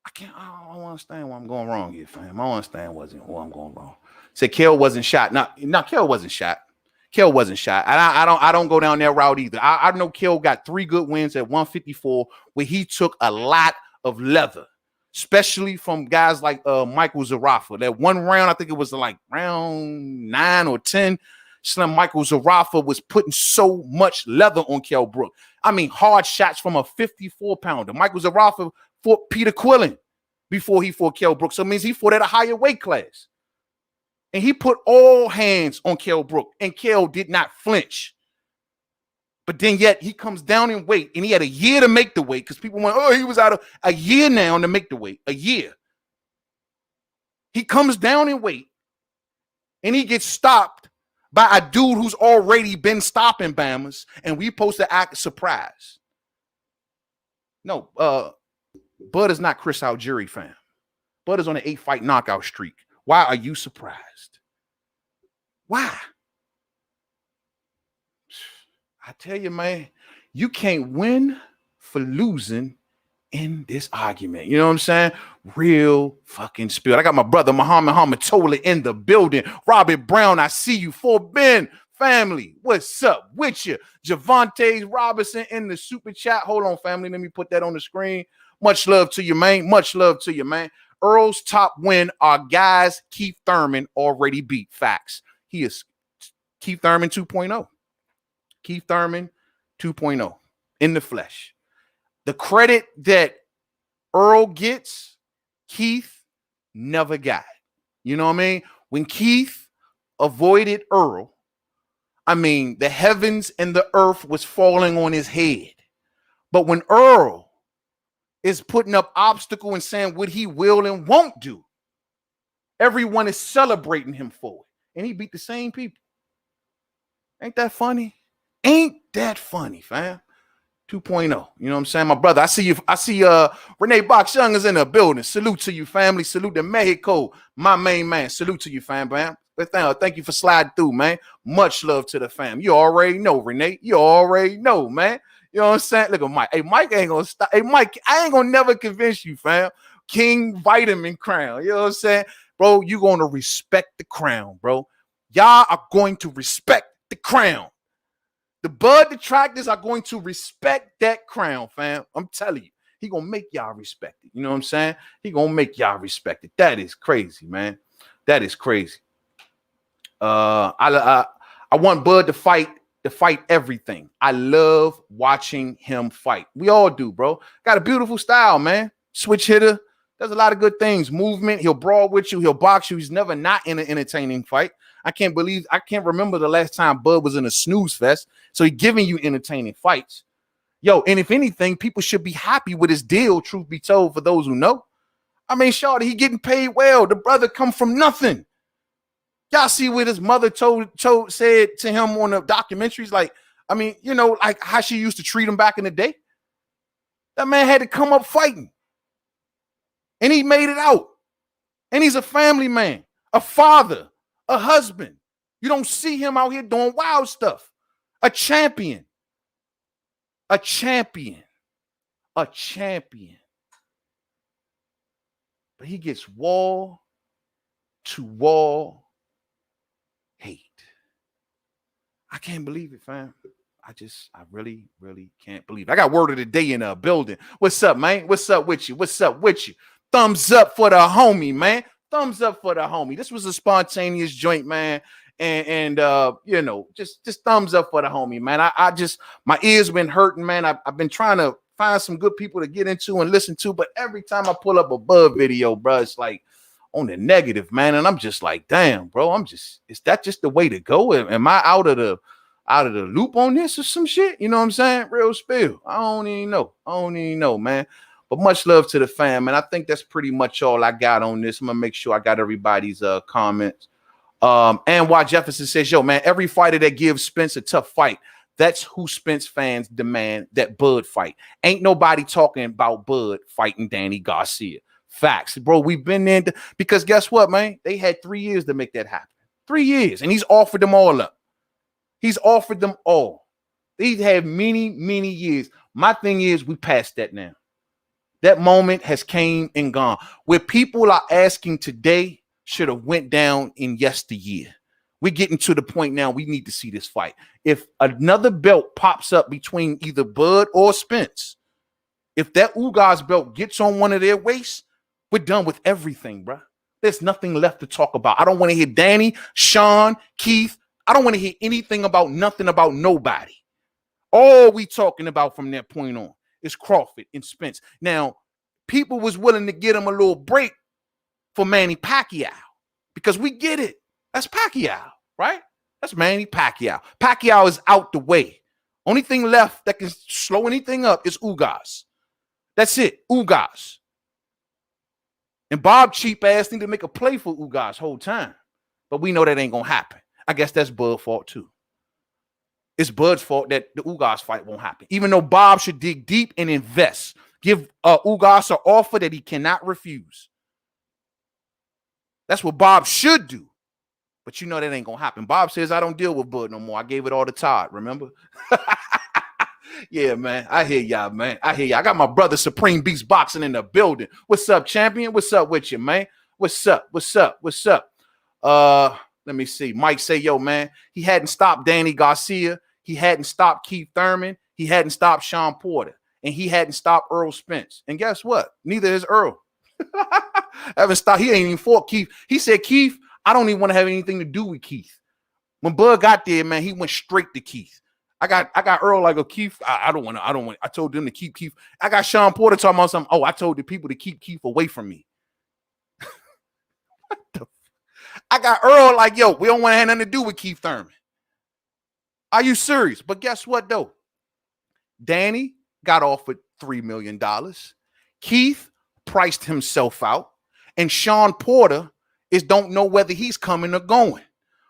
I don't understand why I'm going wrong here, fam. I don't understand why I'm going wrong. Say Kell wasn't shot. No, Kell wasn't shot. Kell wasn't shot. I don't go down that route either. I know Kell got 3 good wins at 154 where he took a lot of leather, especially from guys like Michael Zarafa. That one round, I think it was like round 9 or 10. Slim Michael Zarafa was putting so much leather on Kell Brooks. I mean, hard shots from a 54-pounder. Michael Zarafa fought Peter Quillen before he fought Kell Brooks. So it means he fought at a higher weight class. And he put all hands on Kell Brooks, and Kell did not flinch. But then yet he comes down in weight, and he had a year to make the weight because people went, oh, he was out of a year now to make the weight. A year. He comes down in weight, and he gets stopped by a dude who's already been stopping Bammers, and we supposed to act surprised. No, Bud is not Chris Algieri, fam. Bud is on an 8-fight knockout streak. Why are you surprised? Why? I tell you, man, you can't win for losing in this argument. You know what I'm saying? Real fucking spill. I got my brother Muhammad Hamatola in the building. Robert Brown, I see you. For Ben family, what's up with you? Javante Robinson in the super chat. Hold on, family. Let me put that on the screen. Much love to you, man. Much love to you, man. Earl's top win are guys Keith Thurman already beat. Facts. He is Keith Thurman 2.0. Keith Thurman 2.0 in the flesh. The credit that Earl gets, Keith never got. You know what I mean? When Keith avoided Earl, I mean, the heavens and the earth was falling on his head. But when Earl is putting up obstacle and saying what he will and won't do, everyone is celebrating him for it. And he beat the same people. Ain't that funny? Ain't that funny, fam? 2.0. You know what I'm saying? My brother, I see you. I see Renee Box Young is in the building. Salute to you, family. Salute to Mexico. My main man. Salute to you, fam, man. Thank you for sliding through, man. Much love to the fam. You already know, Renee. You already know, man. You know what I'm saying? Look at Mike. Hey, Mike ain't gonna stop. Hey, Mike, I ain't gonna never convince you, fam. King Vitamin Crown. You know what I'm saying? Bro, you gonna respect the crown, bro. Y'all are going to respect the crown. The Bud detractors are going to respect that crown, fam. I'm telling you, he gonna make y'all respect it. You know what I'm saying? He gonna make y'all respect it. That is crazy, man. That is crazy. I want Bud to fight everything. I love watching him fight. We all do, bro. Got a beautiful style, man. Switch hitter. Does a lot of good things. Movement. He'll brawl with you. He'll box you. He's never not in an entertaining fight. I can't remember the last time Bud was in a snooze fest. So he's giving you entertaining fights. Yo, and if anything, people should be happy with his deal, truth be told, for those who know. I mean, shawty, he getting paid well. The brother come from nothing. Y'all see what his mother said to him on the documentaries? Like, I mean, you know, like how she used to treat him back in the day. That man had to come up fighting. And he made it out. And he's a family man, a father, a husband. You don't see him out here doing wild stuff. A champion. A champion. A champion. But he gets wall to wall hate. I can't believe it, fam. I really, really can't believe it. I got word of the day in a building. What's up, man? What's up with you? What's up with you? Thumbs up for the homie, man. Thumbs up for the homie. This was a spontaneous joint, man. And you know, just thumbs up for the homie, man. I just, my ears been hurting, man. I've been trying to find some good people to get into and listen to, but every time I pull up a Bud video, bro, it's like on the negative, man. And I'm just like, damn, bro, is that just the way to go? Am I out of the loop on this or some shit? You know what I'm saying? Real spill. I don't even know, man. But much love to the fam, and I think that's pretty much all I got on this. I'm gonna make sure I got everybody's comments. And why Jefferson says, yo, man, every fighter that gives Spence a tough fight, that's who Spence fans demand that Bud fight. Ain't nobody talking about Bud fighting Danny Garcia. Facts, bro. We've been in because guess what, man? They had 3 years to make that happen. 3 years, and he's offered them all up. He's offered them all. They've had many, many years. My thing is, we passed that now. That moment has came and gone. Where people are asking today should have went down in yesteryear. We're getting to the point now we need to see this fight. If another belt pops up between either Bud or Spence, if that Ugas belt gets on one of their waists, we're done with everything, bro. There's nothing left to talk about. I don't want to hear Danny, Sean, Keith. I don't want to hear anything about nothing about nobody. All we talking about from that point on is Crawford and Spence. Now, people was willing to get him a little break for Manny Pacquiao because we get it. That's Pacquiao, right? That's Manny Pacquiao. Pacquiao is out the way. Only thing left that can slow anything up is Ugas. That's it, Ugas. And Bob cheap ass need to make a play for Ugas whole time. But we know that ain't gonna happen. I guess that's Bud's fault too. It's Bud's fault that the Ugas fight won't happen. Even though Bob should dig deep and invest. Give Ugas an offer that he cannot refuse. That's what Bob should do. But you know that ain't gonna happen. Bob says, I don't deal with Bud no more. I gave it all to Todd, remember? Yeah, man. I hear y'all, man. I hear y'all. I got my brother Supreme Beast Boxing in the building. What's up, champion? What's up with you, man? What's up? What's up? What's up? Let me see. Mike say, yo, man, he hadn't stopped Danny Garcia. He hadn't stopped Keith Thurman. He hadn't stopped Sean Porter. And he hadn't stopped Errol Spence. And guess what? Neither is Errol. Haven't stopped. He ain't even fought Keith. He said, Keith, I don't even want to have anything to do with Keith. When Bud got there, man, he went straight to Keith. I got Earl like a Keith. I don't want. I told them to keep Keith. I got Sean Porter talking about something. Oh, I told the people to keep Keith away from me. What the? I got Earl like, yo, we don't want to have nothing to do with Keith Thurman. Are you serious? But guess what though? Danny got offered $3 million. Keith priced himself out, and Sean Porter don't know whether he's coming or going.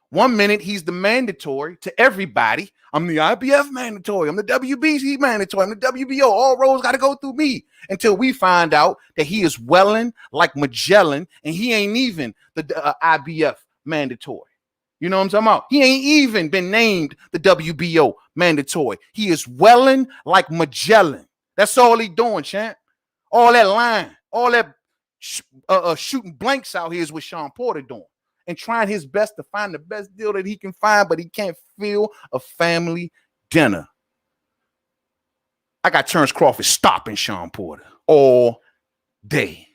1 minute he's the mandatory to everybody. I'm the IBF mandatory. I'm the WBC mandatory. I'm the WBO. All roads got to go through me until we find out that he is welling like Magellan and he ain't even the IBF mandatory. You know what I'm talking about? He ain't even been named the WBO mandatory. He is welling like Magellan. That's all he doing, champ. All that line, all that shooting blanks out here is what Sean Porter doing. And trying his best to find the best deal that he can find, but he can't feel a family dinner. I got Terence Crawford stopping Sean Porter all day.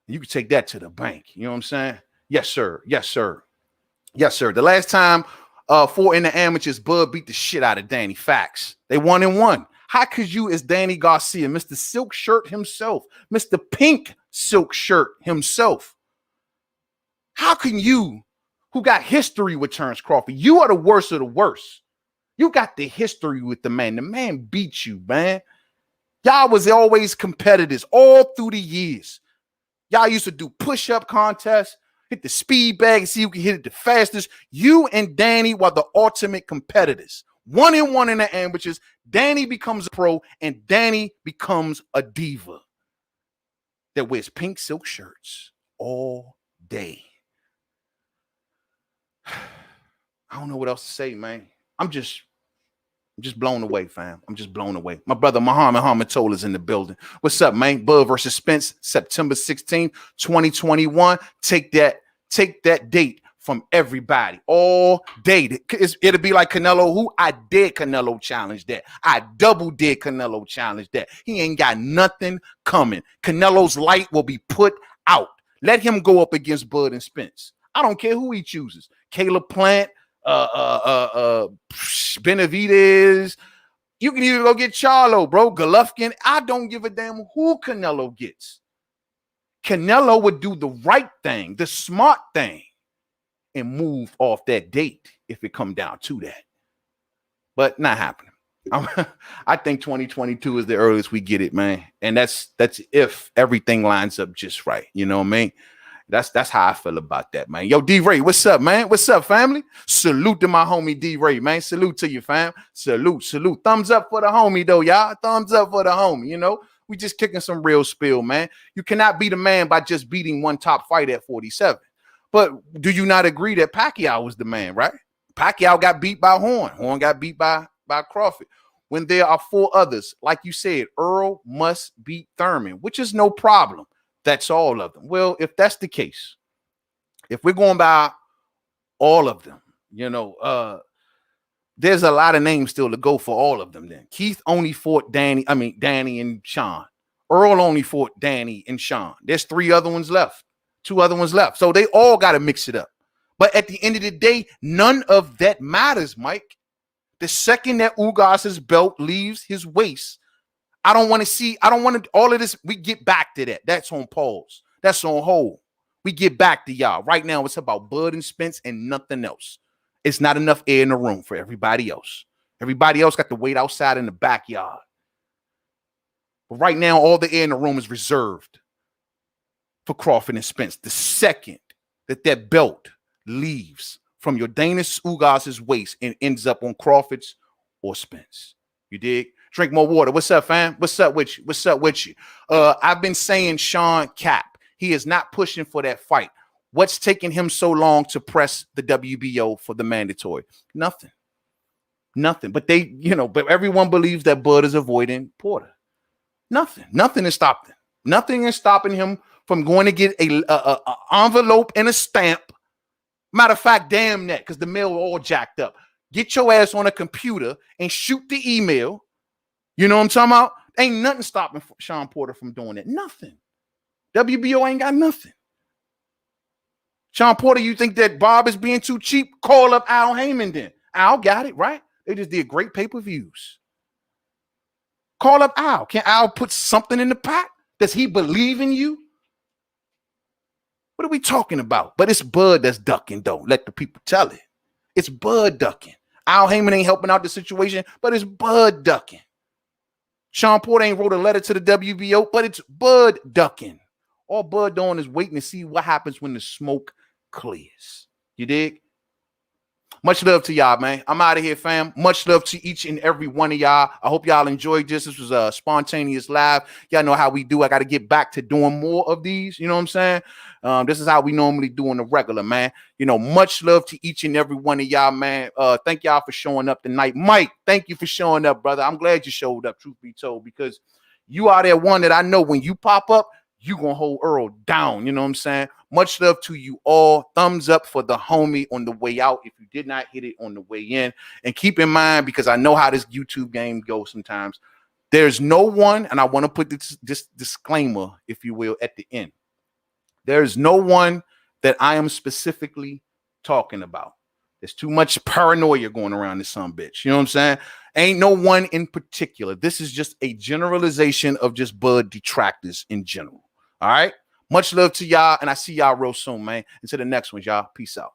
You can take that to the bank. You know what I'm saying? Yes, sir. Yes, sir. Yes, sir. The last time in the amateurs, Bud beat the shit out of Danny. Facts. They 1-1. How could you, as Danny Garcia, Mr. Silk Shirt himself, Mr. Pink Silk Shirt himself, how can you, who got history with Terence Crawford, you are the worst of the worst. You got the history with the man. The man beat you, man. Y'all was always competitors all through the years. Y'all used to do push-up contests, hit the speed bag and see who can hit it the fastest. You and Danny were the ultimate competitors. 1-1 in the amateurs. Danny becomes a pro, and Danny becomes a diva that wears pink silk shirts all day. I don't know what else to say, man. I'm just blown away, fam. I'm just blown away. My brother Muhammad Hamatola is in the building. What's up, man? Bud versus Spence, September 16th, 2021. Take that date from everybody all day. It'll be like Canelo, who I did Canelo challenge that. I double did Canelo challenge that. He ain't got nothing coming. Canelo's light will be put out. Let him go up against Bud and Spence. I don't care who he chooses. Caleb Plant, Benavidez. You can even go get Charlo, bro. Golovkin. I don't give a damn who Canelo gets. Canelo would do the right thing, the smart thing, and move off that date if it come down to that. But not happening. I think 2022 is the earliest we get it, man. And that's if everything lines up just right. You know what I mean? That's how I feel about that, man. Yo, D-Ray, what's up, man? What's up, family? Salute to my homie D-Ray, man. Salute to you, fam. Salute. Thumbs up for the homie, though, y'all. Thumbs up for the homie, you know? We just kicking some real spill, man. You cannot beat a man by just beating one top fight at 47. But do you not agree that Pacquiao was the man, right? Pacquiao got beat by Horn. Horn got beat by Crawford. When there are 4 others, like you said, Errol must beat Thurman, which is no problem. That's all of them. Well, if that's the case, if we're going by all of them, you know, there's a lot of names still to go for all of them then. Keith only fought Danny and Sean. Earl only fought Danny and Sean. There's 3 other ones left. 2 other ones left. So they all got to mix it up. But at the end of the day, none of that matters, Mike. The second that Ugas's belt leaves his waist, I don't want to all of this. We get back to that. That's on pause. That's on hold. We get back to y'all. Right now, it's about Bud and Spence and nothing else. It's not enough air in the room for everybody else. Everybody else got to wait outside in the backyard. But right now, all the air in the room is reserved for Crawford and Spence. The second that belt leaves from Yordenis Ugas's waist and ends up on Crawford's or Spence. You dig? Drink more water. What's up, fam? What's up with you? What's up with you? I've been saying Sean Cap. He is not pushing for that fight. What's taking him so long to press the WBO for the mandatory? Nothing. Nothing. But but everyone believes that Bud is avoiding Porter. Nothing is stopping. Nothing is stopping him from going to get a envelope and a stamp. Matter of fact, damn that, because the mail all jacked up. Get your ass on a computer and shoot the email. You know what I'm talking about? Ain't nothing stopping Sean Porter from doing it. Nothing. WBO ain't got nothing. Sean Porter, you think that Bob is being too cheap? Call up Al Heyman then. Al got it, right? They just did great pay-per-views. Call up Al. Can Al put something in the pot? Does he believe in you? What are we talking about? But it's Bud that's ducking, though. Let the people tell it. It's Bud ducking. Al Heyman ain't helping out the situation, but it's Bud ducking. Sean Porter ain't wrote a letter to the WBO, but it's Bud ducking. All Bud doing is waiting to see what happens when the smoke clears. You dig? Much love to y'all, man. I'm out of here, fam. Much love to each and every one of y'all. I hope y'all enjoyed this. This was a spontaneous live. Y'all know how we do. I got to get back to doing more of these. You know what I'm saying? This is how we normally do on the regular, man. Much love to each and every one of y'all, man. Thank y'all for showing up tonight. Mike, thank you for showing up, brother. I'm glad you showed up, truth be told, because you are that one that I know when you pop up, you going to hold Errol down. You know what I'm saying? Much love to you all. Thumbs up for the homie on the way out if you did not hit it on the way in. And keep in mind, because I know how this YouTube game goes sometimes, there's no one, and I want to put this disclaimer, if you will, at the end. There's no one that I am specifically talking about. There's too much paranoia going around this sumbitch. You know what I'm saying? Ain't no one in particular. This is just a generalization of just Bud detractors in general. All right? Much love to y'all, and I see y'all real soon, man. Until the next one, y'all. Peace out.